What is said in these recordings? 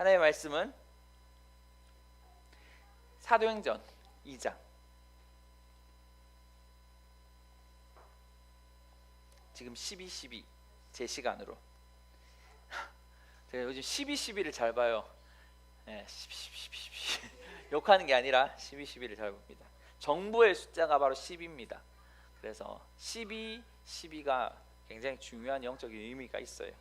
하나님의 말씀은 사도행전 2장. 지금 12 제 시간으로 제가 요즘 12를 잘 봐요. 네, 12 욕하는 게 아니라 12를 잘 봅니다. 정부의 숫자가 바로 10입니다. 그래서 12가 굉장히 중요한 영적인 의미가 있어요.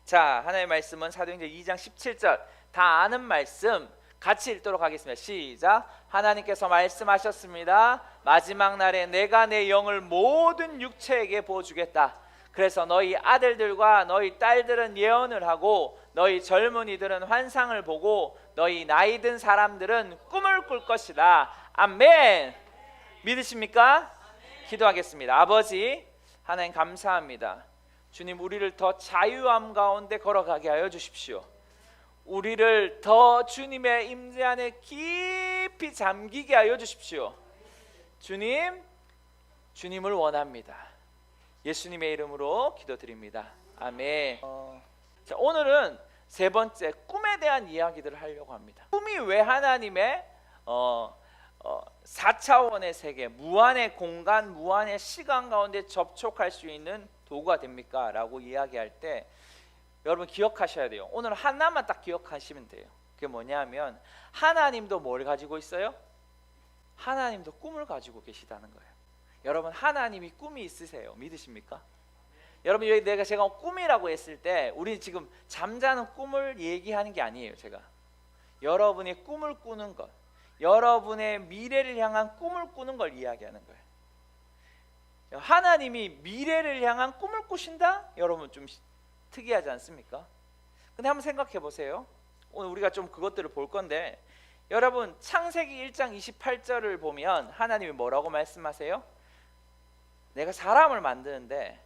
자, 하나님의 말씀은 사도행전 2장 17절, 다 아는 말씀 같이 읽도록 하겠습니다. 시작. 하나님께서 말씀하셨습니다. 마지막 날에 내가 내 영을 모든 육체에게 부어주겠다. 그래서 너희 아들들과 너희 딸들은 예언을 하고 너희 젊은이들은 환상을 보고 너희 나이 든 사람들은 꿈을 꿀 것이다. 아멘. 믿으십니까? 기도하겠습니다. 아버지 하나님 감사합니다. 주님, 우리를 더 자유함 가운데 걸어가게 하여 주십시오. 우리를 더 주님의 임재 안에 깊이 잠기게 하여 주십시오. 주님을 원합니다. 예수님의 이름으로 기도드립니다. 아멘. 자, 오늘은 세 번째, 꿈에 대한 이야기들을 하려고 합니다. 꿈이 왜 하나님의 4차원의 세계, 무한의 공간, 무한의 시간 가운데 접촉할 수 있는 도구가 됩니까? 라고 이야기할 때 여러분 기억하셔야 돼요. 오늘 하나만 딱 기억하시면 돼요. 그게 뭐냐면 하나님도 뭘 가지고 있어요? 하나님도 꿈을 가지고 계시다는 거예요. 여러분, 하나님이 꿈이 있으세요. 믿으십니까? 여러분, 여기 제가 꿈이라고 했을 때 우리 지금 잠자는 꿈을 얘기하는 게 아니에요. 제가 여러분의 꿈을 꾸는 것, 여러분의 미래를 향한 꿈을 꾸는 걸 이야기하는 거예요. 하나님이 미래를 향한 꿈을 꾸신다? 여러분 좀 특이하지 않습니까? 근데 한번 생각해 보세요. 오늘 우리가 좀 그것들을 볼 건데, 여러분 창세기 1장 28절을 보면 하나님이 뭐라고 말씀하세요? 내가 사람을 만드는데,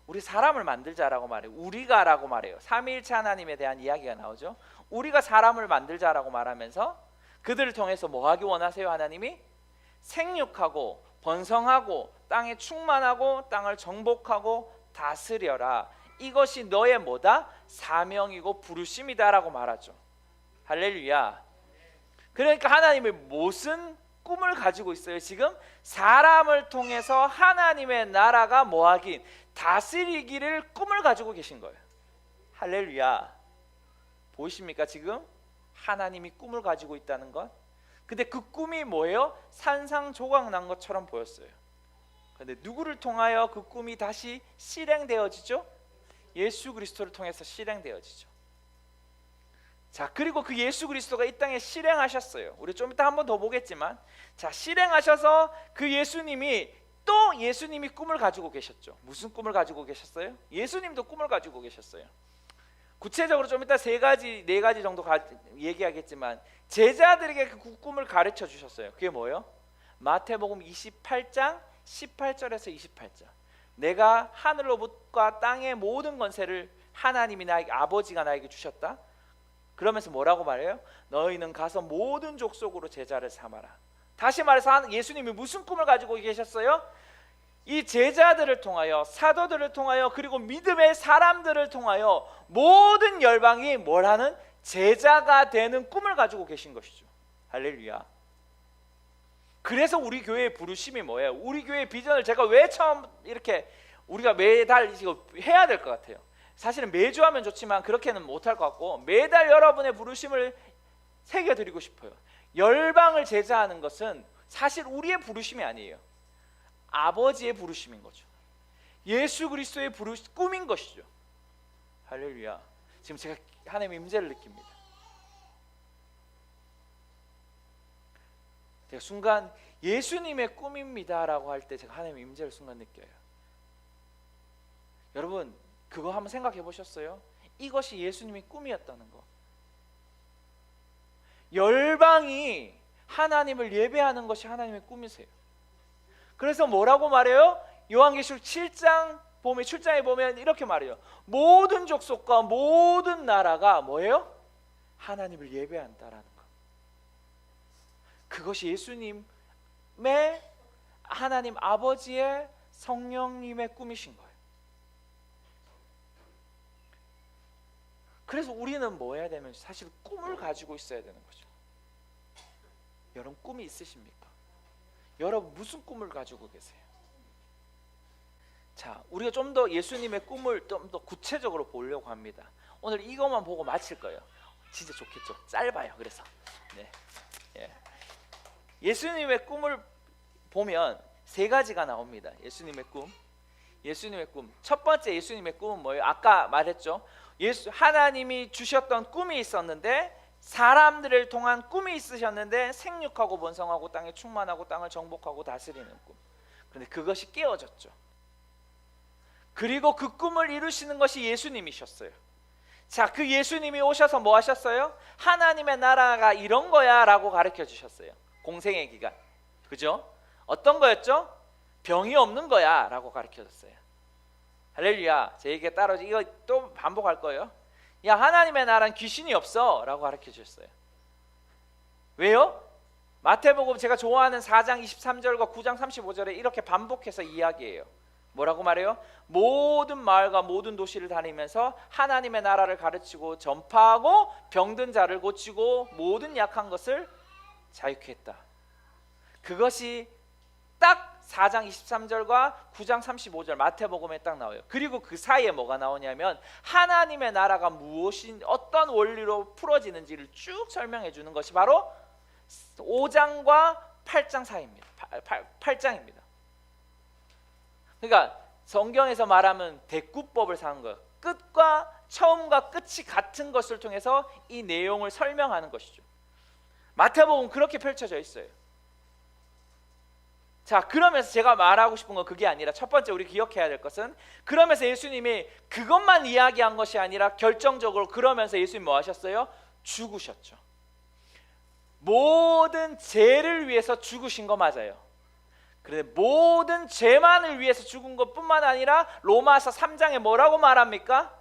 우리 사람을 만들자라고 말해요. 우리가라고 말해요. 삼위일체 하나님에 대한 이야기가 나오죠. 우리가 사람을 만들자라고 말하면서 그들을 통해서 뭐 하기 원하세요? 하나님이 생육하고 번성하고 땅에 충만하고 땅을 정복하고 다스려라. 이것이 너의 뭐다? 사명이고 부르심이다라고 말하죠. 할렐루야. 그러니까 하나님이 무슨 꿈을 가지고 있어요? 지금 사람을 통해서 하나님의 나라가 뭐하긴 다스리기를 꿈을 가지고 계신 거예요. 할렐루야. 보이십니까? 지금 하나님이 꿈을 가지고 있다는 것. 근데 그 꿈이 뭐예요? 산상조각 난 것처럼 보였어요. 근데 누구를 통하여 그 꿈이 다시 실행되어지죠? 예수 그리스도를 통해서 실행되어지죠. 자, 그리고 그 예수 그리스도가 이 땅에 실행하셨어요. 우리 좀 이따 한 번 더 보겠지만, 자, 실행하셔서 그 예수님이 꿈을 가지고 계셨죠. 무슨 꿈을 가지고 계셨어요? 예수님도 꿈을 가지고 계셨어요. 구체적으로 좀 이따 네 가지 정도 얘기하겠지만, 제자들에게 그 꿈을 가르쳐 주셨어요. 그게 뭐예요? 마태복음 28장 18절에서 28절. 내가 하늘로부터 땅의 모든 권세를 하나님이 나에게, 아버지가 나에게 주셨다. 그러면서 뭐라고 말해요? 너희는 가서 모든 족속으로 제자를 삼아라. 다시 말해서 예수님이 무슨 꿈을 가지고 계셨어요? 이 제자들을 통하여, 사도들을 통하여, 그리고 믿음의 사람들을 통하여 모든 열방이 뭘 하는? 제자가 되는 꿈을 가지고 계신 것이죠. 할렐루야. 그래서 우리 교회의 부르심이 뭐예요? 우리 교회의 비전을 제가 왜 처음 이렇게 우리가 매달 이거 해야 될 것 같아요. 사실은 매주 하면 좋지만 그렇게는 못할 것 같고, 매달 여러분의 부르심을 새겨드리고 싶어요. 열방을 제자하는 것은 사실 우리의 부르심이 아니에요. 아버지의 부르심인 거죠. 예수 그리스도의 꿈인 것이죠. 할렐루야. 지금 제가 하나님의 임재를 느낍니다. 제가 순간 예수님의 꿈입니다라고 할 때 제가 하나님의 임재를 순간 느껴요. 여러분 그거 한번 생각해 보셨어요? 이것이 예수님의 꿈이었다는 거. 열방이 하나님을 예배하는 것이 하나님의 꿈이세요. 그래서 뭐라고 말해요? 요한계시록 7장에 보면 이렇게 말해요. 모든 족속과 모든 나라가 뭐예요? 하나님을 예배한다라는 거. 그것이 예수님의, 하나님 아버지의, 성령님의 꿈이신 거예요. 그래서 우리는 뭐 해야 되면 사실 꿈을 가지고 있어야 되는 거죠. 여러분 꿈이 있으십니까? 여러분 무슨 꿈을 가지고 계세요? 자, 우리가 좀 더 예수님의 꿈을 좀 더 구체적으로 보려고 합니다. 오늘 이것만 보고 마칠 거예요. 진짜 좋겠죠? 짧아요. 그래서 예. 예수님의 꿈을 보면 세 가지가 나옵니다. 예수님의 꿈. 첫 번째 예수님의 꿈은 뭐예요? 아까 말했죠. 하나님이 주셨던 꿈이 있었는데, 사람들을 통한 꿈이 있으셨는데, 생육하고 번성하고 땅에 충만하고 땅을 정복하고 다스리는 꿈. 그런데 그것이 깨어졌죠. 그리고 그 꿈을 이루시는 것이 예수님이셨어요. 자, 그 예수님이 오셔서 뭐 하셨어요? 하나님의 나라가 이런 거야 라고 가르쳐 주셨어요. 공생의 기간. 그죠? 어떤 거였죠? 병이 없는 거야 라고 가르쳐 줬어요. 할렐루야. 제 얘기가 따로, 이거 또 반복할 거예요. 야, 하나님의 나라는 귀신이 없어 라고 가르쳐 주셨어요. 왜요? 마태복음 제가 좋아하는 4장 23절과 9장 35절에 이렇게 반복해서 이야기해요. 뭐라고 말해요? 모든 마을과 모든 도시를 다니면서 하나님의 나라를 가르치고 전파하고 병든 자를 고치고 모든 약한 것을 자유케 했다. 그것이 딱 4장 23절과 9장 35절 마태복음에 딱 나와요. 그리고 그 사이에 뭐가 나오냐면 하나님의 나라가 무엇인 어떤 원리로 풀어지는지를 쭉 설명해 주는 것이 바로 5장과 8장 사이입니다. 8장입니다. 그러니까 성경에서 말하면 대꾸법을 사는 거예요. 처음과 끝이 같은 것을 통해서 이 내용을 설명하는 것이죠. 마태복음 그렇게 펼쳐져 있어요. 자, 그러면서 제가 말하고 싶은 건 그게 아니라, 첫 번째 우리 기억해야 될 것은, 그러면서 예수님이 그것만 이야기한 것이 아니라 결정적으로 그러면서 예수님이 뭐 하셨어요? 죽으셨죠. 모든 죄를 위해서 죽으신 거 맞아요. 그런데 모든 죄만을 위해서 죽은 것뿐만 아니라 로마서 3장에 뭐라고 말합니까?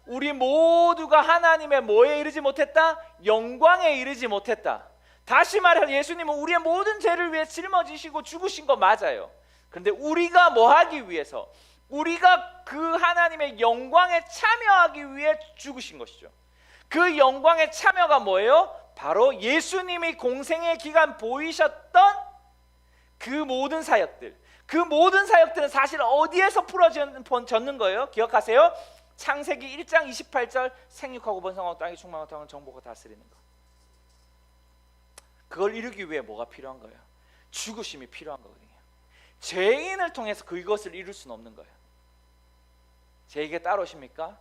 우리 모두가 하나님의 뭐에 이르지 못했다? 영광에 이르지 못했다. 다시 말해서 예수님은 우리의 모든 죄를 위해 짊어지시고 죽으신 거 맞아요. 그런데 우리가 뭐 하기 위해서, 우리가 그 하나님의 영광에 참여하기 위해 죽으신 것이죠. 그 영광의 참여가 뭐예요? 바로 예수님이 공생의 기간 보이셨던 그 모든 사역들. 그 모든 사역들은 사실 어디에서 풀어졌는 거예요? 기억하세요? 창세기 1장 28절 생육하고 번성하고 땅에 충만하고 땅을 정복하고 다스리는 거. 그걸 이루기 위해 뭐가 필요한 거예요? 죽으심이 필요한 거거든요. 죄인을 통해서 그것을 이룰 수는 없는 거예요. 제 얘기가 따라오십니까?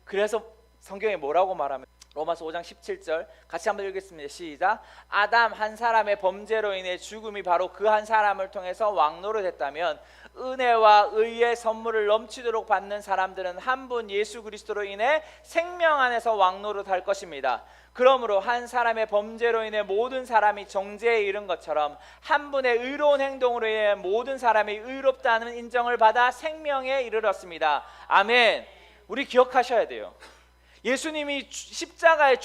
그래서 성경에 뭐라고 말하면, 로마서 5장 17절 같이 한번 읽겠습니다. 시작. 아담 한 사람의 범죄로 인해 죽음이 바로 그 한 사람을 통해서 왕노릇했다면, 은혜와 의의 선물을 넘치도록 받는 사람들은 한 분 예수 그리스도로 인해 생명 안에서 왕노릇할 것입니다. 그러므로 한 사람의 범죄로 인해 모든 사람이 정죄에 이른 것처럼 한 분의 의로운 행동으로 인해 모든 사람이 의롭다는 인정을 받아 생명에 이르렀습니다. 아멘. 우리 기억하셔야 돼요. 예수님이 십자가에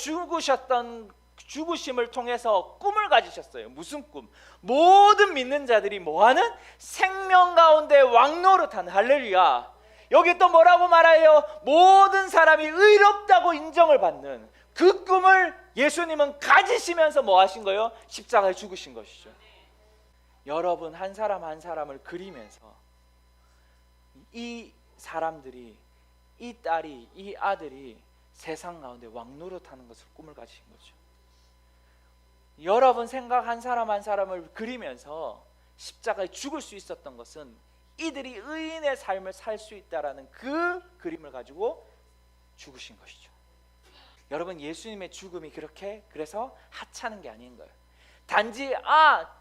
죽으심을 통해서 꿈을 가지셨어요. 무슨 꿈? 모든 믿는 자들이 뭐하는? 생명 가운데 왕노릇하는. 할렐루야. 여기 또 뭐라고 말해요? 모든 사람이 의롭다고 인정을 받는 그 꿈을 예수님은 가지시면서 뭐 하신 거예요? 십자가에 죽으신 것이죠. 여러분 한 사람 한 사람을 그리면서 이 사람들이, 이 딸이, 이 아들이 세상 가운데 왕노릇하는 것을 꿈을 가지신 거죠. 여러분 생각 한 사람 한 사람을 그리면서 십자가에 죽을 수 있었던 것은 이들이 의인의 삶을 살 수 있다라는 그 그림을 가지고 죽으신 것이죠. 여러분 예수님의 죽음이 그렇게 그래서 하찮은 게 아닌 거예요. 단지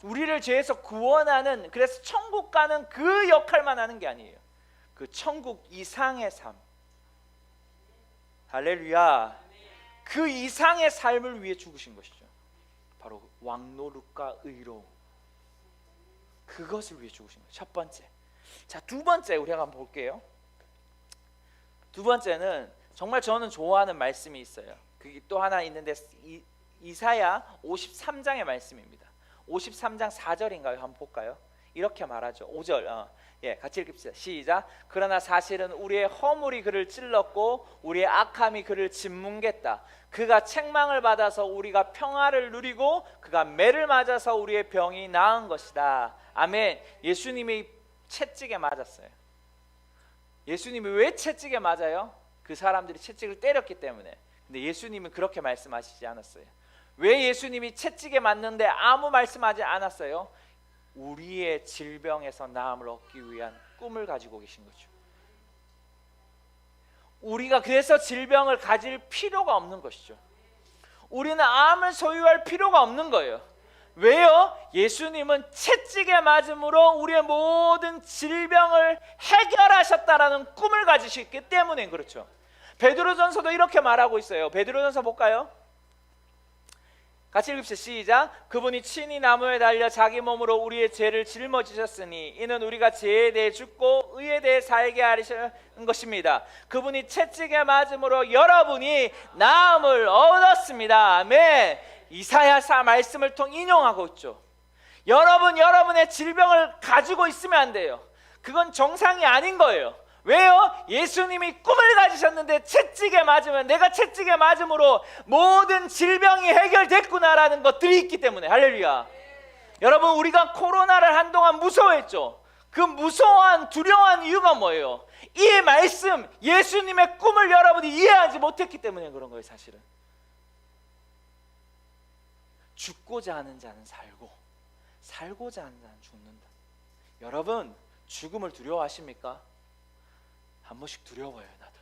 우리를 죄에서 구원하는, 그래서 천국 가는 그 역할만 하는 게 아니에요. 그 천국 이상의 삶, 할렐루야, 그 이상의 삶을 위해 죽으신 것이죠. 바로 왕노릇과 의로움, 그것을 위해 죽으신 거예요. 첫 번째. 자, 두 번째 우리가 한번 볼게요. 두 번째는 정말 저는 좋아하는 말씀이 있어요. 그게 또 하나 있는데 이사야 53장의 말씀입니다. 53장 4절인가요? 한번 볼까요? 이렇게 말하죠. 5절. 같이 읽읍시다. 시작. 그러나 사실은 우리의 허물이 그를 찔렀고 우리의 악함이 그를 짓뭉갰다. 그가 책망을 받아서 우리가 평화를 누리고 그가 매를 맞아서 우리의 병이 나은 것이다. 아멘. 예수님이 채찍에 맞았어요. 예수님이 왜 채찍에 맞아요? 그 사람들이 채찍을 때렸기 때문에. 근데 예수님은 그렇게 말씀하시지 않았어요. 왜 예수님이 채찍에 맞는데 아무 말씀하지 않았어요? 우리의 질병에서 나음을 얻기 위한 꿈을 가지고 계신 거죠. 우리가 그래서 질병을 가질 필요가 없는 것이죠. 우리는 암을 소유할 필요가 없는 거예요. 왜요? 예수님은 채찍에 맞음으로 우리의 모든 질병을 해결하셨다라는 꿈을 가지셨기 때문에 그렇죠. 베드로전서도 이렇게 말하고 있어요. 베드로전서 볼까요? 같이 읽읍시다. 시작. 그분이 친히 나무에 달려 자기 몸으로 우리의 죄를 짊어지셨으니 이는 우리가 죄에 대해 죽고 의에 대해 살게 하시는 것입니다. 그분이 채찍에 맞음으로 여러분이 나음을 얻었습니다. 아멘. 이사야서 말씀을 통해 인용하고 있죠. 여러분의 질병을 가지고 있으면 안 돼요. 그건 정상이 아닌 거예요. 왜요? 예수님이 꿈을 가지셨는데 채찍에 맞으면 내가 채찍에 맞음으로 모든 질병이 해결됐구나라는 것들이 있기 때문에. 할렐루야. 여러분, 우리가 코로나를 한동안 무서워했죠. 그 무서워한 두려워한 이유가 뭐예요? 이 말씀, 예수님의 꿈을 여러분이 이해하지 못했기 때문에 그런 거예요. 사실은 죽고자 하는 자는 살고 살고자 하는 자는 죽는다. 여러분, 죽음을 두려워하십니까? 한 번씩 두려워요. 나도.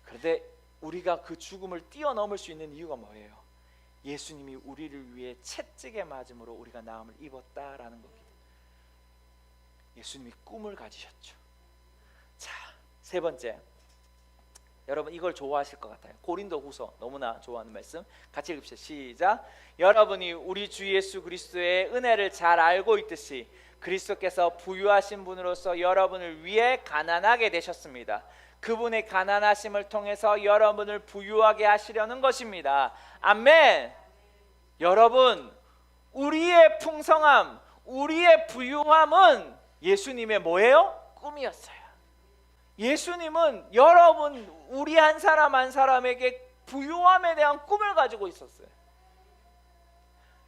그런데 우리가 그 죽음을 뛰어넘을 수 있는 이유가 뭐예요? 예수님이 우리를 위해 채찍에 맞음으로 우리가 나음을 입었다라는 겁니다. 예수님이 꿈을 가지셨죠. 자, 세 번째, 여러분 이걸 좋아하실 것 같아요. 고린도후서 너무나 좋아하는 말씀 같이 읽읍시다. 시작. 여러분이 우리 주 예수 그리스도의 은혜를 잘 알고 있듯이 그리스도께서 부유하신 분으로서 여러분을 위해 가난하게 되셨습니다. 그분의 가난하심을 통해서 여러분을 부유하게 하시려는 것입니다. 아멘. 여러분, 우리의 풍성함, 우리의 부유함은 예수님의 뭐예요? 꿈이었어요. 예수님은 여러분, 우리 한 사람 한 사람에게 부유함에 대한 꿈을 가지고 있었어요.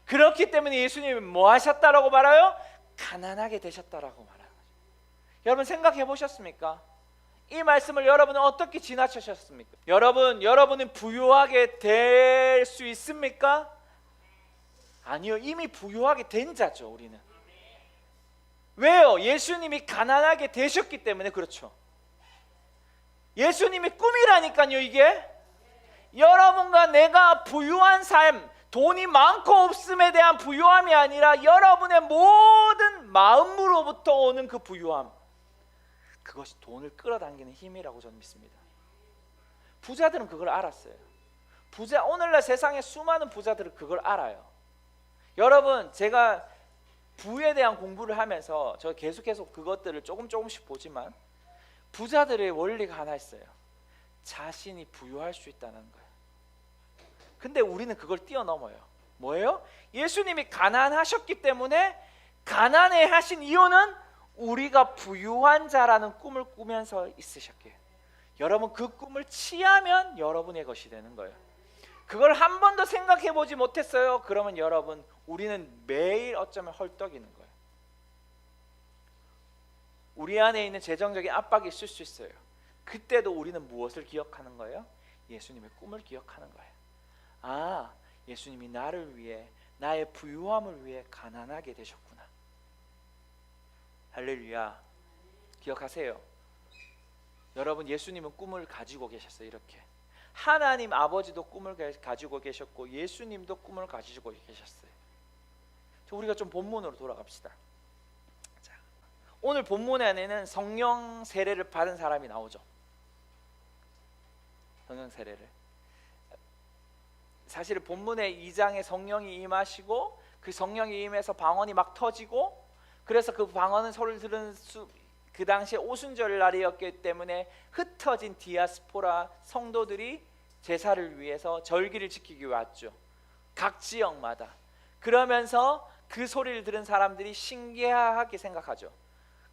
그렇기 때문에 예수님은 뭐 하셨다라고 말해요? 가난하게 되셨다라고 말하는 거죠. 여러분 생각해 보셨습니까? 이 말씀을 여러분은 어떻게 지나치셨습니까? 여러분은 부유하게 될 수 있습니까? 아니요, 이미 부유하게 된 자죠. 우리는. 왜요? 예수님이 가난하게 되셨기 때문에 그렇죠. 예수님이 꿈이라니까요. 이게 여러분과 내가 부유한 삶, 돈이 많고 없음에 대한 부유함이 아니라 여러분의 모든 마음으로부터 오는 그 부유함, 그것이 돈을 끌어당기는 힘이라고 저는 믿습니다. 부자들은 그걸 알았어요. 오늘날 세상에 수많은 부자들은 그걸 알아요. 여러분, 제가 부에 대한 공부를 하면서 저 계속 그것들을 조금씩 보지만 부자들의 원리가 하나 있어요. 자신이 부유할 수 있다는 거예요. 근데 우리는 그걸 뛰어넘어요. 뭐예요? 예수님이 가난하셨기 때문에 가난해 하신 이유는 우리가 부유한 자라는 꿈을 꾸면서 있으셨기에, 여러분 그 꿈을 취하면 여러분의 것이 되는 거예요. 그걸 한 번도 생각해 보지 못했어요. 그러면 여러분, 우리는 매일 어쩌면 헐떡이는 거예요. 우리 안에 있는 재정적인 압박이 있을 수 있어요. 그때도 우리는 무엇을 기억하는 거예요? 예수님의 꿈을 기억하는 거예요. 아, 예수님이 나를 위해, 나의 부유함을 위해 가난하게 되셨구나. 할렐루야. 기억하세요. 여러분, 예수님은 꿈을 가지고 계셨어요. 이렇게 하나님 아버지도 꿈을 가지고 계셨고 예수님도 꿈을 가지고 계셨어요. 우리가 좀 본문으로 돌아갑시다. 자, 오늘 본문 안에는 성령 세례를 받은 사람이 나오죠. 성령 세례를, 사실 본문의 2장에 성령이 임하시고 그 성령이 임해서 방언이 막 터지고, 그래서 그 방언은 소리를 들은 그 당시에 오순절 날이었기 때문에 흩어진 디아스포라 성도들이 제사를 위해서 절기를 지키기 위해 왔죠. 각 지역마다. 그러면서 그 소리를 들은 사람들이 신기하게 생각하죠.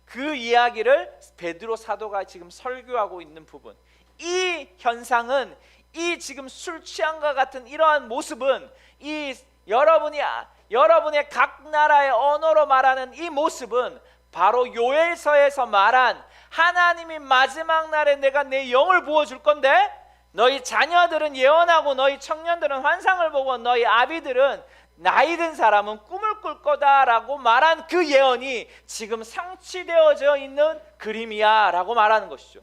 그 이야기를 베드로 사도가 지금 설교하고 있는 부분, 이 현상은, 이 지금 술 취한과 같은 이러한 모습은, 이 여러분의 각 나라의 언어로 말하는 이 모습은 바로 요엘서에서 말한 하나님이 마지막 날에 내가 내 영을 부어줄 건데 너희 자녀들은 예언하고 너희 청년들은 환상을 보고 너희 아비들은 나이 든 사람은 꿈을 꿀 거다라고 말한 그 예언이 지금 성취되어져 있는 그림이야 라고 말하는 것이죠.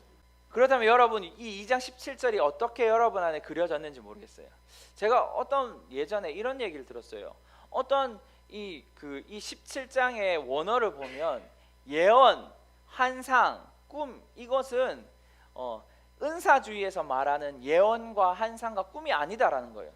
그렇다면 여러분, 이 2장 17절이 어떻게 여러분 안에 그려졌는지 모르겠어요. 제가 어떤 예전에 이런 얘기를 들었어요. 어떤 이 17장의 원어를 보면 예언, 환상, 꿈, 이것은 은사주의에서 말하는 예언과 환상과 꿈이 아니다라는 거예요.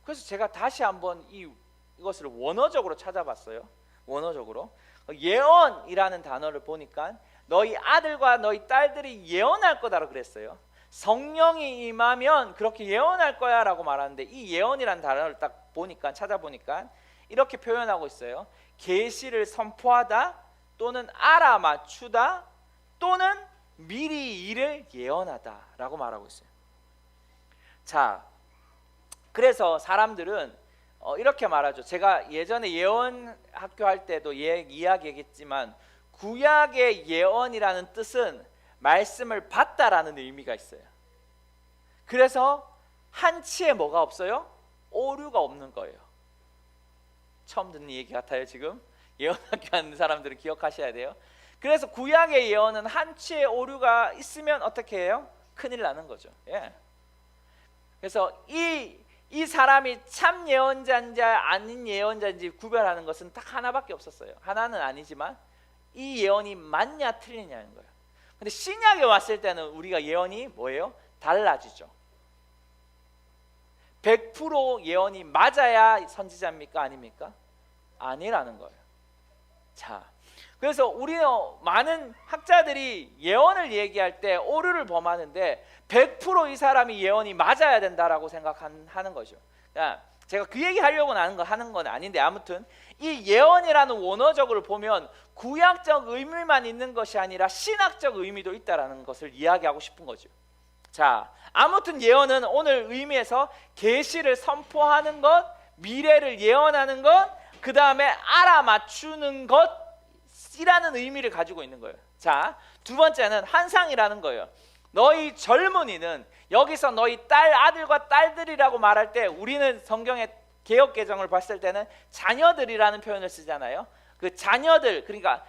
그래서 제가 다시 한번 이것을 원어적으로 찾아봤어요. 원어적으로 예언이라는 단어를 보니까 너희 아들과 너희 딸들이 예언할 거다라고 그랬어요. 성령이 임하면 그렇게 예언할 거야 라고 말하는데, 이 예언이라는 단어를 딱 보니까, 찾아보니까 이렇게 표현하고 있어요. 계시를 선포하다, 또는 알아맞추다, 또는 미리 일을 예언하다 라고 말하고 있어요. 자, 그래서 사람들은 이렇게 말하죠. 제가 예전에 예언 학교 할 때도 이야기했지만, 구약의 예언이라는 뜻은 말씀을 받다라는 의미가 있어요. 그래서 한치에 뭐가 없어요? 오류가 없는 거예요. 처음 듣는 얘기 같아요. 지금 예언학교 하는 사람들은 기억하셔야 돼요. 그래서 구약의 예언은 한치의 오류가 있으면 어떻게 해요? 큰일 나는 거죠. 예. 그래서 이 사람이 참 예언자인지 아닌 예언자인지 구별하는 것은 딱 하나밖에 없었어요. 하나는 아니지만 이 예언이 맞냐 틀리냐는 거예요. 근데 신약에 왔을 때는 우리가 예언이 뭐예요? 달라지죠. 100% 예언이 맞아야 선지자입니까? 아닙니까? 아니라는 거예요. 자, 그래서 우리는 많은 학자들이 예언을 얘기할 때 오류를 범하는데 100% 이 사람이 예언이 맞아야 된다라고 생각하는 거죠. 제가 그 얘기 하려고 하는 건 아닌데, 아무튼 이 예언이라는 원어적으로 보면 구약적 의미만 있는 것이 아니라 신학적 의미도 있다라는 것을 이야기하고 싶은 거죠. 자, 아무튼 예언은 오늘 의미에서 계시를 선포하는 것, 미래를 예언하는 것, 그 다음에 알아맞추는 것이라는 의미를 가지고 있는 거예요. 자, 두 번째는 환상이라는 거예요. 너희 젊은이는, 여기서 너희 아들과 딸들이라고 말할 때 우리는 성경의 개역 개정을 봤을 때는 자녀들이라는 표현을 쓰잖아요. 그 자녀들, 그러니까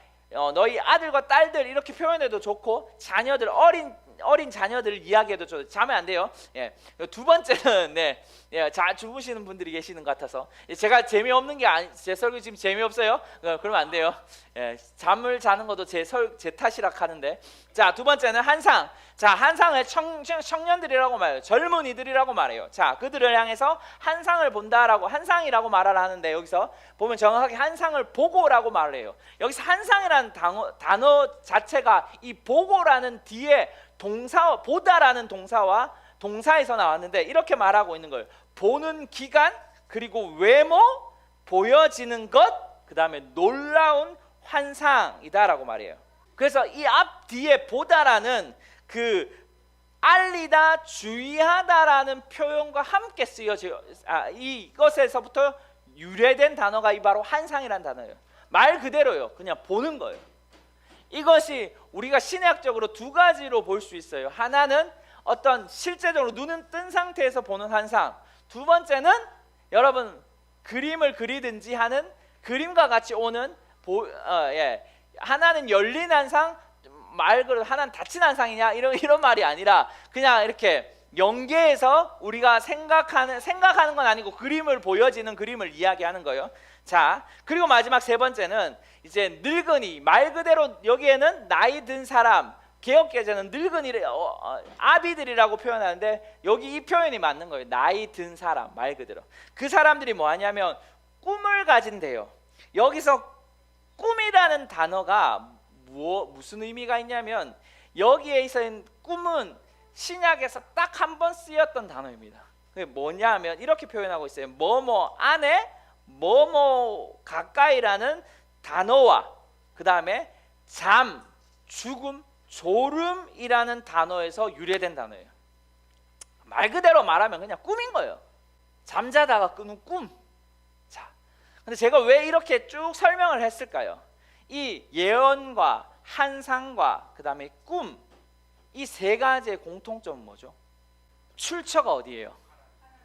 너희 아들과 딸들 이렇게 표현해도 좋고, 자녀들, 어린 자녀들을 이야기해도 좋아요. 자면 안 돼요. 예. 두 번째는 주무시는 분들이 계시는 것 같아서 제가 재미없는 게 제 설교 지금 재미없어요? 그러면 안 돼요. 예. 잠을 자는 것도 제 탓이라 하는데, 자, 두 번째는 환상. 자, 환상을 청년들이라고 말해요. 젊은이들이라고 말해요. 자, 그들을 향해서 환상을 본다라고, 환상이라고 말을 하는데, 여기서 보면 정확하게 환상을 보고라고 말을 해요. 여기서 환상이라는 단어 자체가 이 보고라는 뒤에 보다라는 동사에서 나왔는데, 이렇게 말하고 있는 거예요. 보는 기간, 그리고 외모, 보여지는 것, 그 다음에 놀라운 환상이다라고 말해요. 그래서 이 앞 뒤에 보다라는 그 알리다, 주의하다라는 표현과 함께 쓰여져요. 이것에서부터 유래된 단어가 이 바로 환상이라는 단어예요. 말 그대로요. 그냥 보는 거예요. 이것이 우리가 신학적으로 두 가지로 볼 수 있어요. 하나는 어떤 실제적으로 눈은 뜬 상태에서 보는 환상, 두 번째는 여러분 그림을 그리든지 하는 그림과 같이 오는 하나는 열린 환상, 말 그대로 하나는 닫힌 환상이냐 이런 말이 아니라 그냥 이렇게 연계해서 우리가 생각하는 건 아니고 그림을 보여지는 그림을 이야기하는 거예요. 자, 그리고 마지막 세 번째는 이제 늙은이, 말 그대로 여기에는 나이 든 사람, 개역개정은 늙은이를 아비들이라고 표현하는데 여기 이 표현이 맞는 거예요. 나이 든 사람, 말 그대로. 그 사람들이 뭐 하냐면 꿈을 가진대요. 여기서 꿈이라는 단어가 무슨 의미가 있냐면, 여기에 있는 꿈은 신약에서 딱 한 번 쓰였던 단어입니다. 그게 뭐냐 하면 이렇게 표현하고 있어요. 뭐뭐 안에 뭐뭐 가까이라는 단어와 그 다음에 잠, 죽음, 졸음이라는 단어에서 유래된 단어예요. 말 그대로 말하면 그냥 꿈인 거예요. 잠자다가 꾸는 꿈. 자, 근데 제가 왜 이렇게 쭉 설명을 했을까요? 이 예언과 환상과 그 다음에 꿈, 이 세 가지의 공통점은 뭐죠? 출처가 어디예요?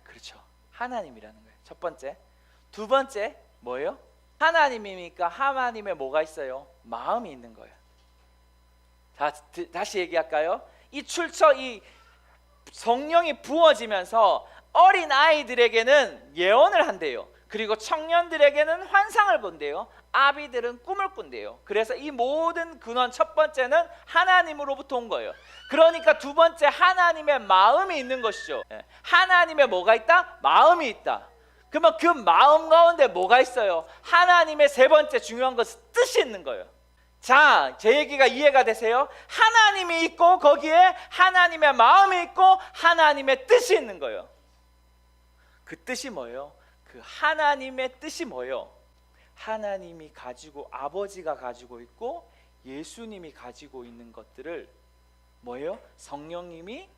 그렇죠, 하나님이라는 거예요. 첫 번째. 두 번째 뭐예요? 하나님이니까 하나님의 뭐가 있어요? 마음이 있는 거예요. 자, 다시 얘기할까요? 이 출처, 이 성령이 부어지면서 어린 아이들에게는 예언을 한대요. 그리고 청년들에게는 환상을 본대요. 아비들은 꿈을 꾼대요. 그래서 이 모든 근원, 첫 번째는 하나님으로부터 온 거예요. 그러니까 두 번째, 하나님의 마음이 있는 것이죠. 하나님의 뭐가 있다? 마음이 있다. 그러면 그 마음 가운데 뭐가 있어요? 하나님의 세 번째 중요한 것은 뜻이 있는 거예요. 자, 제 얘기가 이해가 되세요? 하나님이 있고 거기에 하나님의 마음이 있고 하나님의 뜻이 있는 거예요. 그 뜻이 뭐예요? 그 하나님의 뜻이 뭐예요? 하나님이 가지고, 아버지가 가지고 있고 예수님이 가지고 있는 것들을 뭐예요? 성령님이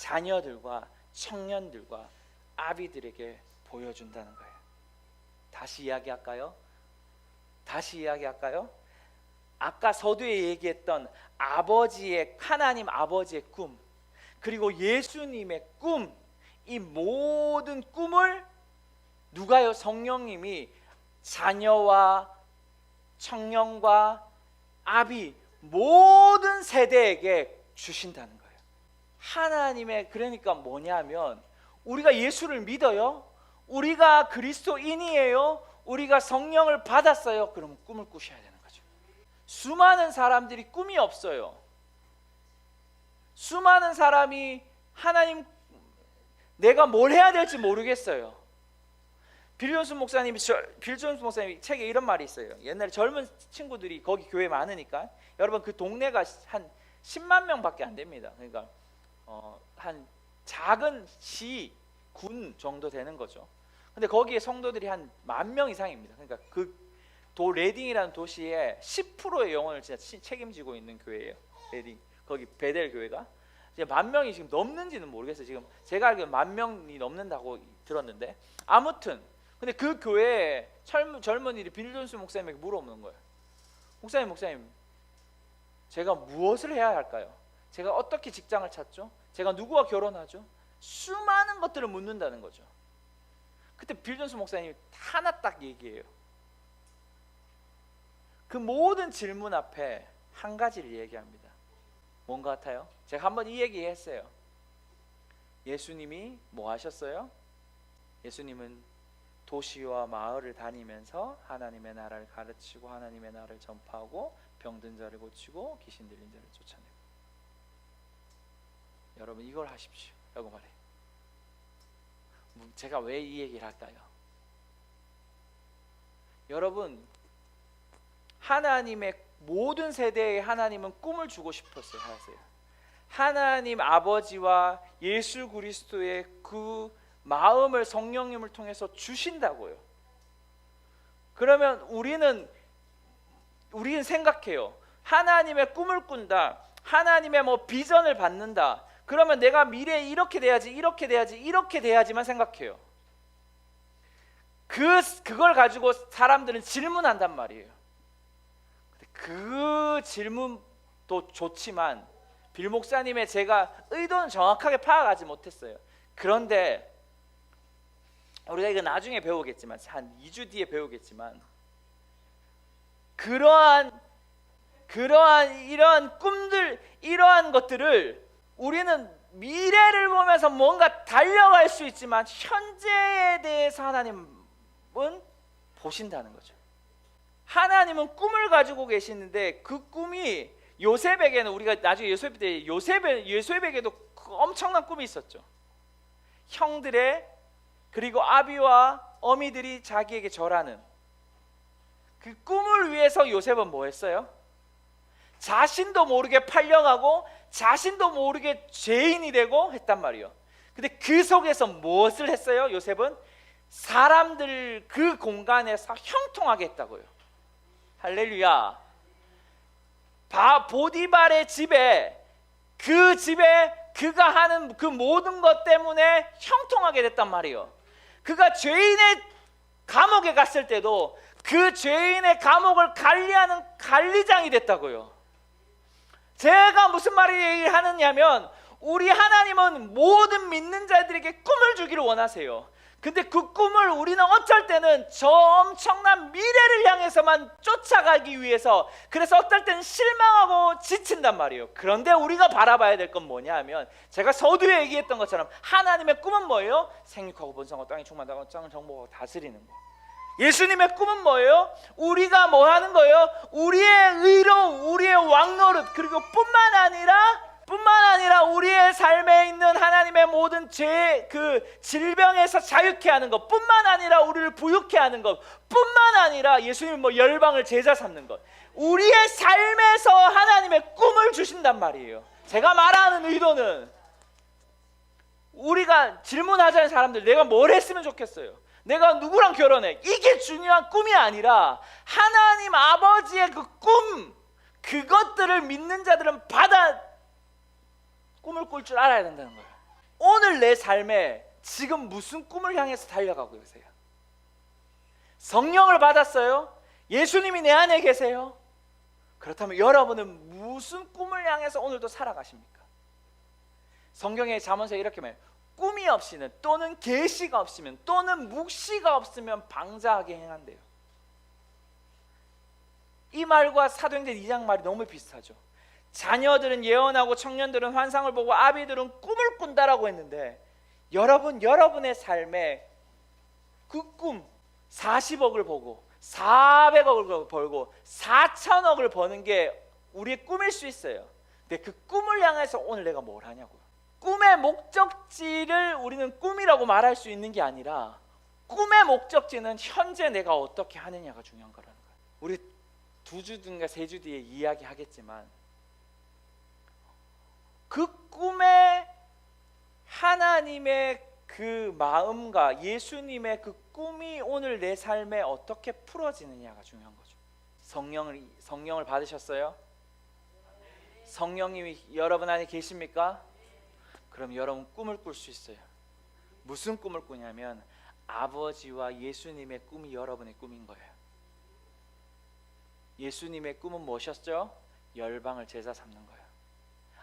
자녀들과 청년들과 아비들에게 보여준다는 거예요. 다시 이야기할까요? 아까 서두에 얘기했던 아버지의, 하나님 아버지의 꿈, 그리고 예수님의 꿈, 이 모든 꿈을 누가요? 성령님이 자녀와 청년과 아비 모든 세대에게 주신다는 거예요. 하나님의, 그러니까 뭐냐면 우리가 예수를 믿어요? 우리가 그리스도인이에요? 우리가 성령을 받았어요? 그러면 꿈을 꾸셔야 되는 거죠. 수많은 사람들이 꿈이 없어요. 수많은 사람이 하나님, 내가 뭘 해야 될지 모르겠어요. 빌 존스 목사님이 책에 이런 말이 있어요. 옛날에 젊은 친구들이 거기 교회 많으니까, 여러분 그 동네가 한 10만 명밖에 안 됩니다. 그러니까 한 작은 시, 군 정도 되는 거죠. 근데 거기에 성도들이 한 10,000명 이상입니다. 그러니까 그 레딩이라는 도시의 10%의 영혼을 진짜 책임지고 있는 교회예요. 레딩, 거기 베델 교회가 이제 10,000명이 지금 넘는지는 모르겠어요. 지금 제가 알기로 10,000명이 넘는다고 들었는데, 아무튼 근데 그 교회에 젊은이들이 빌 존스 목사님에게 물어보는 거예요. 목사님, 제가 무엇을 해야 할까요? 제가 어떻게 직장을 찾죠? 제가 누구와 결혼하죠? 수많은 것들을 묻는다는 거죠. 그때 빌 존스 목사님이 하나 딱 얘기해요. 그 모든 질문 앞에 한 가지를 얘기합니다. 뭔가 같아요? 제가 한번 이 얘기 했어요. 예수님이 뭐 하셨어요? 예수님은 도시와 마을을 다니면서 하나님의 나라를 가르치고 하나님의 나라를 전파하고 병든 자를 고치고 귀신 들린 자를 쫓아내고. 여러분 이걸 하십시오 라고 말해요. 제가 왜 이 얘기를 할까요? 여러분, 하나님의 모든 세대에 하나님은 꿈을 주고 싶었어요. 하세요. 하나님 아버지와 예수 그리스도의 그 마음을 성령님을 통해서 주신다고요. 그러면 우리는 생각해요. 하나님의 꿈을 꾼다, 하나님의 뭐 비전을 받는다, 그러면 내가 미래에 이렇게 돼야지만 생각해요. 그걸 가지고 사람들은 질문한단 말이에요. 그 질문도 좋지만 빌 목사님의 제가 의도는 정확하게 파악하지 못했어요. 그런데 우리가 이거 나중에 배우겠지만, 한 2주 뒤에 배우겠지만, 이러한 꿈들, 이러한 것들을 우리는 미래를 보면서 뭔가 달려갈 수 있지만 현재에 대해서 하나님은 보신다는 거죠. 하나님은 꿈을 가지고 계시는데 그 꿈이 요셉에게는, 우리가 나중에 요셉에게도 엄청난 꿈이 있었죠. 형들의, 그리고 아비와 어미들이 자기에게 절하는 그 꿈을 위해서 요셉은 뭐 했어요? 자신도 모르게 팔려가고 자신도 모르게 죄인이 되고 했단 말이에요. 근데 그 속에서 무엇을 했어요? 요셉은 사람들 그 공간에서 형통하게 했다고요. 할렐루야. 보디발의 집에, 그 집에 그가 하는 그 모든 것 때문에 형통하게 됐단 말이에요. 그가 죄인의 감옥에 갔을 때도 그 죄인의 감옥을 관리하는 관리장이 됐다고요. 제가 무슨 말을 하느냐면, 우리 하나님은 모든 믿는 자들에게 꿈을 주기를 원하세요. 근데 그 꿈을 우리는 어쩔 때는 저 엄청난 미래를 향해서만 쫓아가기 위해서, 그래서 어떨 때는 실망하고 지친단 말이에요. 그런데 우리가 바라봐야 될 건 뭐냐 하면, 제가 서두에 얘기했던 것처럼 하나님의 꿈은 뭐예요? 생육하고 번성하고 땅이 충만하고 땅을 정복하고 다스리는 거. 예수님의 꿈은 뭐예요? 우리가 뭐 하는 거예요? 우리의 의로움, 우리의 왕노릇, 그리고 뿐만 아니라 우리의 삶에 있는 하나님의 모든 죄, 그 질병에서 자유케 하는 것, 뿐만 아니라 우리를 부유케 하는 것, 뿐만 아니라 예수님 뭐 열방을 제자 삼는 것, 우리의 삶에서 하나님의 꿈을 주신단 말이에요. 제가 말하는 의도는, 우리가 질문하자는 사람들, 내가 뭘 했으면 좋겠어요? 내가 누구랑 결혼해? 이게 중요한 꿈이 아니라 하나님 아버지의 그 꿈, 그것들을 믿는 자들은 꿈을 꿀 줄 알아야 된다는 거예요. 오늘 내 삶에 지금 무슨 꿈을 향해서 달려가고 계세요? 성령을 받았어요? 예수님이 내 안에 계세요? 그렇다면 여러분은 무슨 꿈을 향해서 오늘도 살아가십니까? 성경의 잠언서에 이렇게 말해요. 꿈이 없이는, 또는 계시가 없으면, 또는 묵시가 없으면 방자하게 행한대요. 이 말과 사도행전 2장 말이 너무 비슷하죠. 자녀들은 예언하고 청년들은 환상을 보고 아비들은 꿈을 꾼다라고 했는데, 여러분의 삶에 그 꿈 40억을 보고 400억을 벌고 4천억을 버는 게 우리의 꿈일 수 있어요. 근데 그 꿈을 향해서 오늘 내가 뭘 하냐고요. 꿈의 목적지를 우리는 꿈이라고 말할 수 있는 게 아니라, 꿈의 목적지는 현재 내가 어떻게 하느냐가 중요한 거라는 거예요. 우리 2주든가 3주 뒤에 이야기하겠지만, 그 꿈에 하나님의 그 마음과 예수님의 그 꿈이 오늘 내 삶에 어떻게 풀어지느냐가 중요한 거죠. 성령을 받으셨어요? 성령님이 여러분 안에 계십니까? 그럼 여러분 꿈을 꿀 수 있어요. 무슨 꿈을 꾸냐면, 아버지와 예수님의 꿈이 여러분의 꿈인 거예요. 예수님의 꿈은 무엇이었죠? 열방을 제자 삼는 거예요.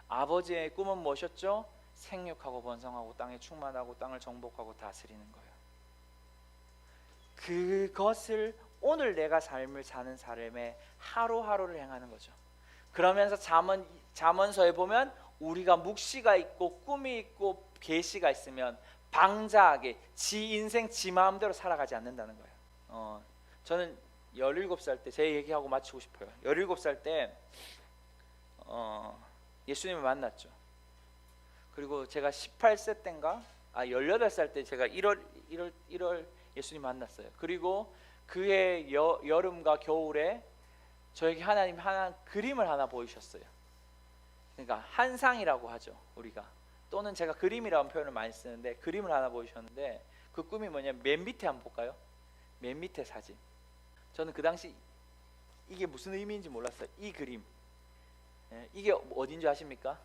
아버지의 꿈은 무엇이었죠? 생육하고 번성하고 땅에 충만하고 땅을 정복하고 다스리는 거예요. 그것을 오늘 내가 삶을 사는 삶에 하루하루를 행하는 거죠. 그러면서 잠언서에 보면 우리가 묵시가 있고 꿈이 있고 계시가 있으면 방자하게 지 인생 지 마음대로 살아가지 않는다는 거예요. 저는 17살 때, 제 얘기하고 마치고 싶어요. 17살 때 예수님을 만났죠. 그리고 제가 18세 때인가 18살 때 제가 1월 예수님 만났어요. 그리고 그해 여름과 겨울에 저에게 하나님 그림을 하나 보이셨어요. 그러니까 한상이라고 하죠, 우리가. 또는 제가 그림이라는 표현을 많이 쓰는데, 그림을 하나 보이셨는데, 그 꿈이 뭐냐면, 맨 밑에 한번 볼까요? 맨 밑에 사진. 저는 그 당시 이게 무슨 의미인지 몰랐어요. 이 그림, 이게 어딘지 아십니까?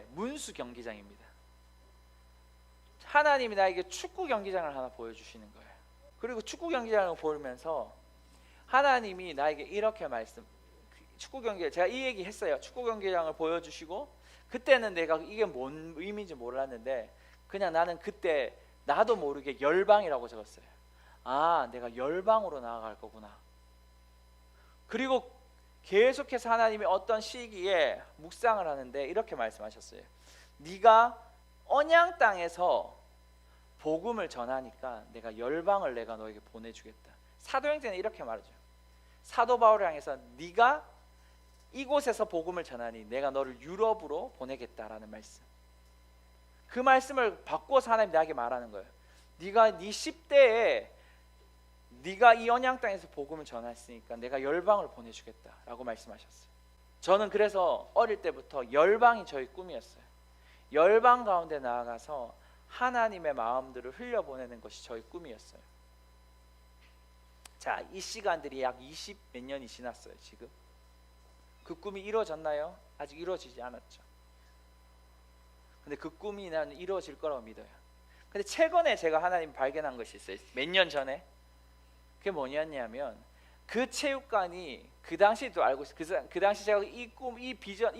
문수 경기장입니다. 하나님이 나에게 축구 경기장을 하나 보여주시는 거예요. 그리고 축구 경기장을 보면서 하나님이 나에게 이렇게 축구 경기장, 제가 이 얘기 했어요. 축구 경기장을 보여주시고, 그때는 내가 이게 뭔 의미인지 몰랐는데, 그냥 나는 그때 나도 모르게 열방이라고 적었어요. 내가 열방으로 나아갈 거구나. 그리고 계속해서 하나님이 어떤 시기에 묵상을 하는데 이렇게 말씀하셨어요. 네가 언양 땅에서 복음을 전하니까 내가 열방을 내가 너에게 보내주겠다. 사도행전에 이렇게 말하죠. 사도 바울을 향해서 네가 이곳에서 복음을 전하니 내가 너를 유럽으로 보내겠다라는 말씀. 그 말씀을 바꿔서 하나님 나에게 말하는 거예요. 네가 네 10대에 네가 이 언양 땅에서 복음을 전했으니까 내가 열방을 보내주겠다라고 말씀하셨어요. 저는 그래서 어릴 때부터 열방이 저희 꿈이었어요. 열방 가운데 나아가서 하나님의 마음들을 흘려보내는 것이 저희 꿈이었어요. 자, 이 시간들이 약 20몇 년이 지났어요. 지금 그 꿈이 이루어졌나요? 아직 이루어지지 않았죠. 근데 그 꿈이 나는 이루어질 거라고 믿어요. 근데 최근에 제가 하나님 발견한 것이 있어요. 몇 년 전에. 그게 뭐냐면 그 체육관이 그 당시도 알고 있어요. 그 당시 제가 이 꿈, 이 비전,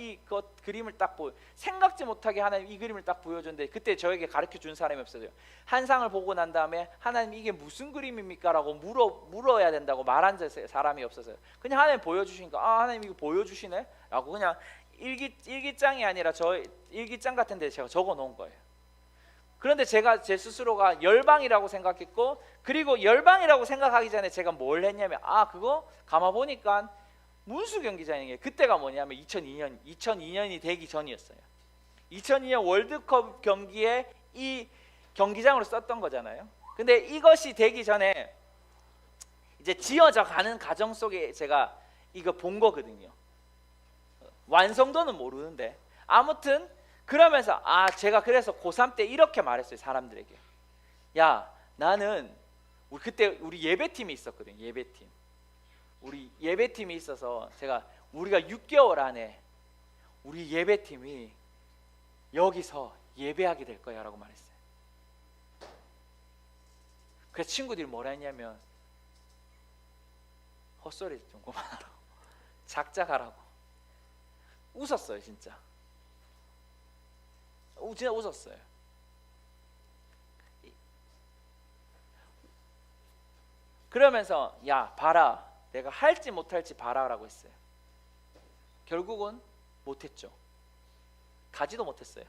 그림을 딱 생각지 못하게 하나님 이 그림을 딱 보여줬는데 그때 저에게 가르쳐 준 사람이 없어요. 한 상을 보고 난 다음에 하나님 이게 무슨 그림입니까? 라고 물어야 된다고 말한 사람이 없어서요. 그냥 하나님 보여주시니까 아 하나님 이거 보여주시네? 라고 그냥 일기장이 아니라 저 일기장 같은 데 제가 적어 놓은 거예요. 그런데 제가 제 스스로가 열방이라고 생각했고, 그리고 열방이라고 생각하기 전에 제가 뭘 했냐면 그거 가만 보니까 문수 경기장이에요. 그때가 뭐냐면 2002년이 되기 전이었어요. 2002년 월드컵 경기에 이 경기장으로 썼던 거잖아요. 근데 이것이 되기 전에 이제 지어져 가는 과정 속에 제가 이거 본 거거든요. 완성도는 모르는데 아무튼 그러면서 제가 그래서 고3 때 이렇게 말했어요. 사람들에게. 야, 나는 그때 우리 예배팀이 있었거든요. 예배팀. 우리 예배팀이 있어서 우리가 6개월 안에 우리 예배팀이 여기서 예배하게 될 거야 라고 말했어요. 그래서 친구들이 뭐라 했냐면 헛소리 좀 그만하라고, 작작하라고 웃었어요. 진짜 웃었어요. 그러면서 야 봐라, 내가 할지 못할지 봐라라고 했어요. 결국은 못했죠. 가지도 못했어요.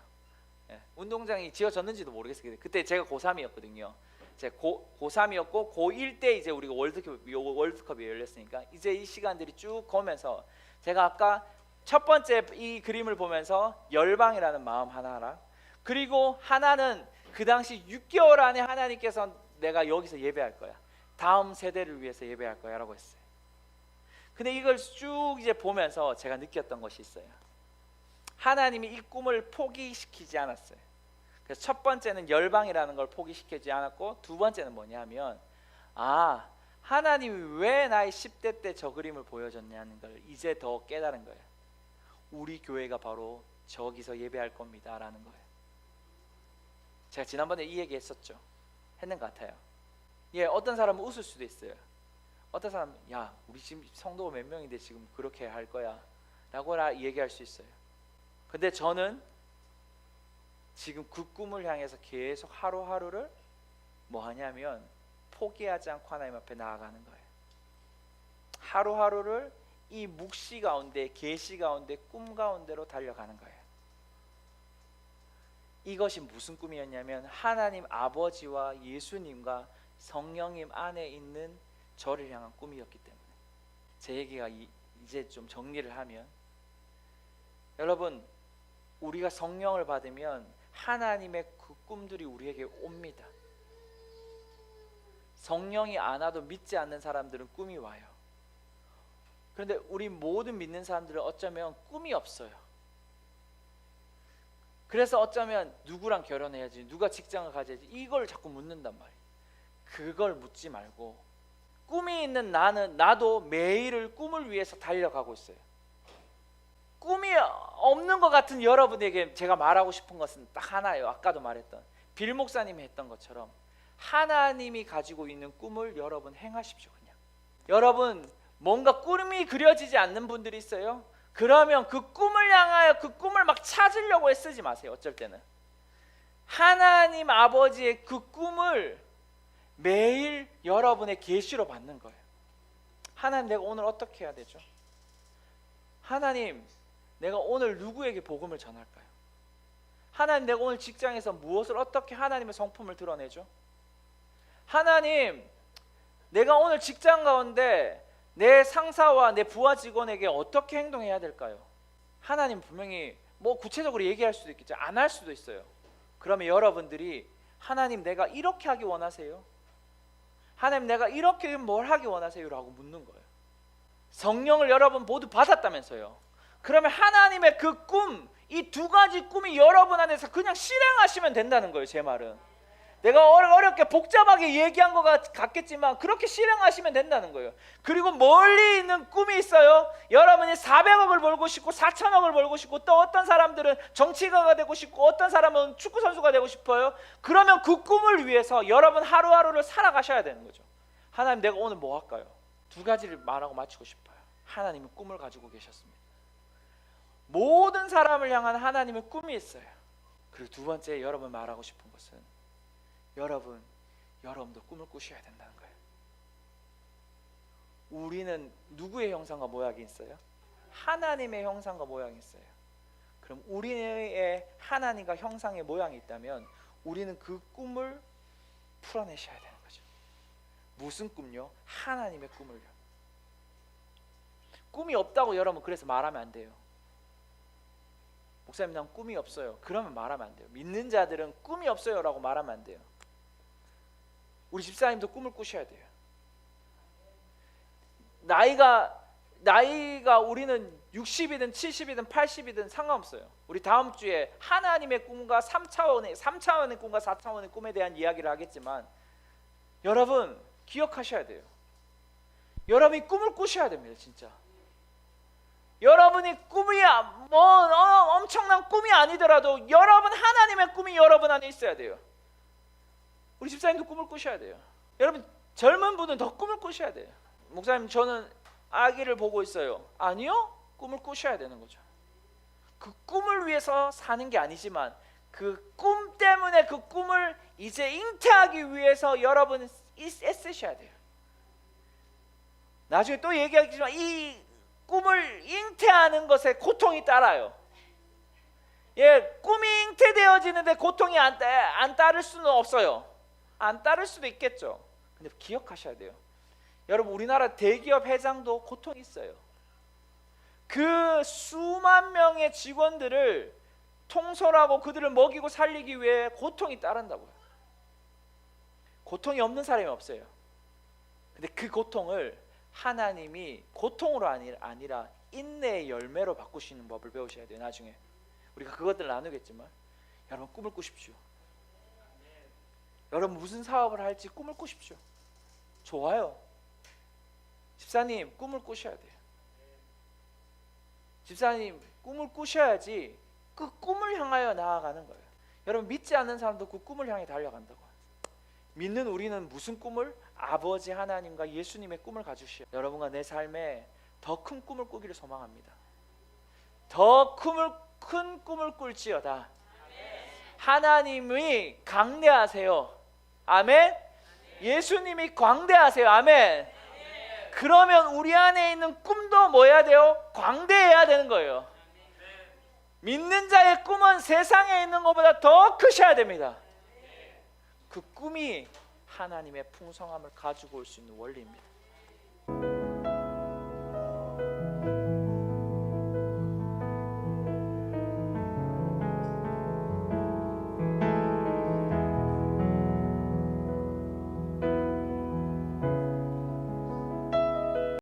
운동장이 지어졌는지도 모르겠어요. 그때 제가 고3이었거든요. 제가 고3이었고 고1 때 이제 우리가 월드컵이 열렸으니까 이제 이 시간들이 쭉 가면서 제가 아까 첫 번째 이 그림을 보면서 열방이라는 마음 하나랑, 그리고 하나는 그 당시 6개월 안에 하나님께서 내가 여기서 예배할 거야, 다음 세대를 위해서 예배할 거야 라고 했어요. 근데 이걸 쭉 이제 보면서 제가 느꼈던 것이 있어요. 하나님이 이 꿈을 포기시키지 않았어요. 그래서 첫 번째는 열방이라는 걸 포기시키지 않았고, 두 번째는 뭐냐면 하나님이 왜 나의 10대 때 저 그림을 보여줬냐는 걸 이제 더 깨달은 거예요. 우리 교회가 바로 저기서 예배할 겁니다 라는 거예요. 제가 지난번에 이 얘기 했었죠. 했는 것 같아요. 어떤 사람은 웃을 수도 있어요. 어떤 사람은 야 우리 지금 성도가 몇 명인데 지금 그렇게 할 거야 라고 얘기할 수 있어요. 근데 저는 지금 그 꿈을 향해서 계속 하루하루를 뭐 하냐면 포기하지 않고 하나님 앞에 나아가는 거예요. 하루하루를 이 묵시 가운데, 계시 가운데, 꿈 가운데로 달려가는 거예요. 이것이 무슨 꿈이었냐면 하나님 아버지와 예수님과 성령님 안에 있는 저를 향한 꿈이었기 때문에. 제 얘기가 이제 좀 정리를 하면, 여러분 우리가 성령을 받으면 하나님의 그 꿈들이 우리에게 옵니다. 성령이 안 와도 믿지 않는 사람들은 꿈이 와요. 그런데 우리 모든 믿는 사람들은 어쩌면 꿈이 없어요. 그래서 어쩌면 누구랑 결혼해야지, 누가 직장을 가져야지, 이걸 자꾸 묻는단 말이에요. 그걸 묻지 말고 꿈이 있는 나도 매일을 꿈을 위해서 달려가고 있어요. 꿈이 없는 것 같은 여러분에게 제가 말하고 싶은 것은 딱 하나예요. 아까도 말했던 빌 목사님이 했던 것처럼 하나님이 가지고 있는 꿈을 여러분 행하십시오. 그냥 여러분 뭔가 꿈이 그려지지 않는 분들이 있어요. 그러면 그 꿈을 향하여 그 꿈을 막 찾으려고 애쓰지 마세요. 어쩔 때는 하나님 아버지의 그 꿈을 매일 여러분의 계시로 받는 거예요. 하나님 내가 오늘 어떻게 해야 되죠? 하나님 내가 오늘 누구에게 복음을 전할까요? 하나님 내가 오늘 직장에서 무엇을 어떻게 하나님의 성품을 드러내죠? 하나님 내가 오늘 직장 가운데 내 상사와 내 부하 직원에게 어떻게 행동해야 될까요? 하나님 분명히 뭐 구체적으로 얘기할 수도 있겠죠. 안 할 수도 있어요. 그러면 여러분들이 하나님 내가 이렇게 하기 원하세요? 하나님 내가 이렇게 뭘 하기 원하세요? 라고 묻는 거예요. 성령을 여러분 모두 받았다면서요. 그러면 하나님의 그 꿈, 이 두 가지 꿈이 여러분 안에서 그냥 실행하시면 된다는 거예요. 제 말은 내가 어렵게 복잡하게 얘기한 것 같겠지만 그렇게 실행하시면 된다는 거예요. 그리고 멀리 있는 꿈이 있어요. 여러분이 400억을 벌고 싶고 4천억을 벌고 싶고, 또 어떤 사람들은 정치가가 되고 싶고, 어떤 사람은 축구 선수가 되고 싶어요. 그러면 그 꿈을 위해서 여러분 하루하루를 살아가셔야 되는 거죠. 하나님, 내가 오늘 뭐 할까요? 두 가지를 말하고 마치고 싶어요. 하나님은 꿈을 가지고 계셨습니다. 모든 사람을 향한 하나님의 꿈이 있어요. 그리고 두 번째, 여러분 말하고 싶은 것은 여러분도 꿈을 꾸셔야 된다는 거예요. 우리는 누구의 형상과 모양이 있어요? 하나님의 형상과 모양이 있어요. 그럼 우리의 하나님과 형상의 모양이 있다면 우리는 그 꿈을 풀어내셔야 되는 거죠. 무슨 꿈요? 하나님의 꿈을요. 꿈이 없다고 여러분 그래서 말하면 안 돼요. 목사님, 난 꿈이 없어요. 그러면 말하면 안 돼요. 믿는 자들은 꿈이 없어요 라고 말하면 안 돼요. 우리 집사님도 꿈을 꾸셔야 돼요. 나이가 우리는 60이든 70이든 80이든 상관없어요. 우리 다음 주에 하나님의 꿈과 3차원의 꿈과 4차원의 꿈에 대한 이야기를 하겠지만, 여러분 기억하셔야 돼요. 여러분이 꿈을 꾸셔야 됩니다. 진짜 여러분이 꿈이 엄청난 꿈이 아니더라도 여러분 하나님의 꿈이 여러분 안에 있어야 돼요. 우리 집사님도 꿈을 꾸셔야 돼요. 여러분 젊은 분은 더 꿈을 꾸셔야 돼요. 목사님, 저는 아기를 보고 있어요. 아니요, 꿈을 꾸셔야 되는 거죠. 그 꿈을 위해서 사는 게 아니지만 그 꿈 때문에 그 꿈을 이제 잉태하기 위해서 여러분 애쓰셔야 돼요. 나중에 또 얘기하겠지만 이 꿈을 잉태하는 것에 고통이 따라요. 꿈이 잉태되어지는데 고통이 안 따를 수는 없어요. 안 따를 수도 있겠죠. 근데 기억하셔야 돼요. 여러분 우리나라 대기업 회장도 고통이 있어요. 그 수만 명의 직원들을 통솔하고 그들을 먹이고 살리기 위해 고통이 따른다고요. 고통이 없는 사람이 없어요. 근데 그 고통을 하나님이 고통으로 아니라 인내의 열매로 바꾸시는 법을 배우셔야 돼요. 나중에 우리가 그것들 나누겠지만, 여러분 꿈을 꾸십시오. 여러분 무슨 사업을 할지 꿈을 꾸십시오. 좋아요. 집사님 꿈을 꾸셔야 돼요. 집사님 꿈을 꾸셔야지 그 꿈을 향하여 나아가는 거예요. 여러분 믿지 않는 사람도 그 꿈을 향해 달려간다고. 믿는 우리는 무슨 꿈을? 아버지 하나님과 예수님의 꿈을 가지시오. 여러분과 내 삶에 더 큰 꿈을 꾸기를 소망합니다. 더 큰 꿈을 꿀지어다. 하나님이 강대하세요. 아멘. 예수님이 광대하세요. 아멘. 그러면 우리 안에 있는 꿈도 뭐 해야 돼요? 광대해야 되는 거예요. 믿는 자의 꿈은 세상에 있는 것보다 더 크셔야 됩니다. 그 꿈이 하나님의 풍성함을 가지고 올 수 있는 원리입니다.